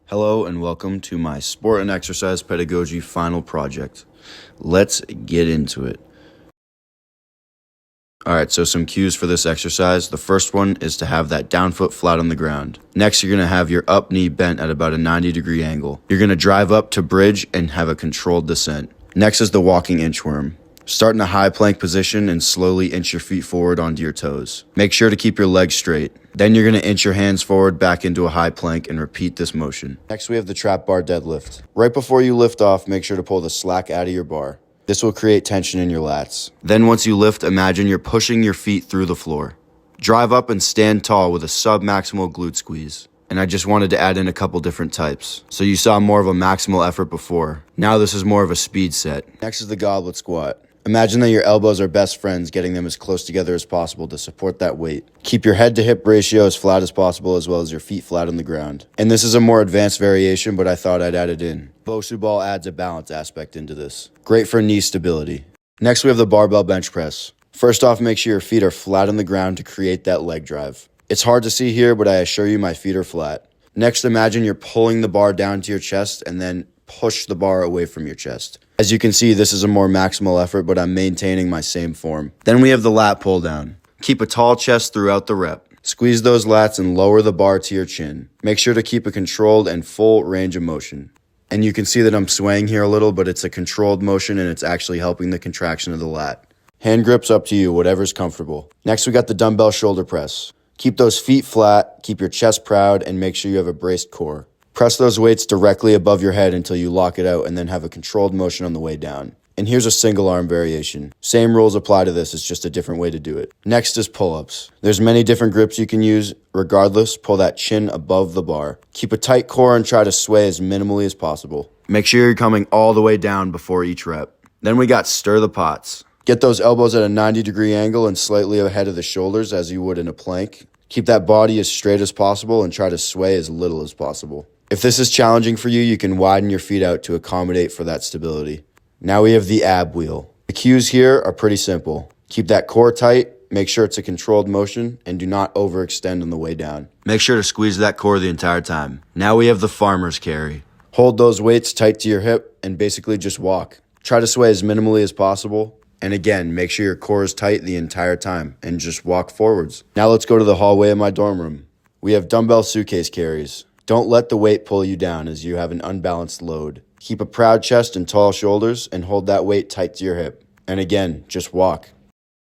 Hello and welcome to my sport and exercise pedagogy final project. Let's get into it. Alright, so some cues for this exercise. The first one is to have that down foot flat on the ground. Next, you're going to have your up knee bent at about a 90-degree angle. You're going to drive up to bridge and have a controlled descent. Next is the walking inchworm. Start in a high plank position and slowly inch your feet forward onto your toes. Make sure to keep your legs straight. Then you're going to inch your hands forward back into a high plank and repeat this motion. Next, we have the trap bar deadlift. Right before you lift off, make sure to pull the slack out of your bar. This will create tension in your lats. Then once you lift, imagine you're pushing your feet through the floor. Drive up and stand tall with a sub-maximal glute squeeze. And I just wanted to add in a couple different types. So you saw more of a maximal effort before. Now this is more of a speed set. Next is the goblet squat. Imagine that your elbows are best friends, getting them as close together as possible to support that weight. Keep your head to hip ratio as flat as possible, as well as your feet flat on the ground. And this is a more advanced variation, but I thought I'd add it in. Bosu ball adds a balance aspect into this. Great for knee stability. Next, we have the barbell bench press. First off, make sure your feet are flat on the ground to create that leg drive. It's hard to see here, but I assure you my feet are flat. Next, imagine you're pulling the bar down to your chest and then push the bar away from your chest. As you can see, this is a more maximal effort, but I'm maintaining my same form. Then we have the lat pull down. Keep a tall chest throughout the rep. Squeeze those lats and lower the bar to your chin. Make sure to keep a controlled and full range of motion. And you can see that I'm swaying here a little, but it's a controlled motion and it's actually helping the contraction of the lat. Hand grip's up to you, whatever's comfortable. Next, we got the dumbbell shoulder press. Keep those feet flat, keep your chest proud, and make sure you have a braced core. Press those weights directly above your head until you lock it out and then have a controlled motion on the way down. And here's a single arm variation. Same rules apply to this, it's just a different way to do it. Next is pull-ups. There's many different grips you can use. Regardless, pull that chin above the bar. Keep a tight core and try to sway as minimally as possible. Make sure you're coming all the way down before each rep. Then we got stir the pots. Get those elbows at a 90-degree angle and slightly ahead of the shoulders as you would in a plank. Keep that body as straight as possible and try to sway as little as possible. If this is challenging for you, you can widen your feet out to accommodate for that stability. Now we have the ab wheel. The cues here are pretty simple. Keep that core tight, make sure it's a controlled motion, and do not overextend on the way down. Make sure to squeeze that core the entire time. Now we have the farmer's carry. Hold those weights tight to your hip and basically just walk. Try to sway as minimally as possible. And again, make sure your core is tight the entire time and just walk forwards. Now let's go to the hallway of my dorm room. We have dumbbell suitcase carries. Don't let the weight pull you down as you have an unbalanced load. Keep a proud chest and tall shoulders and hold that weight tight to your hip. And again, just walk.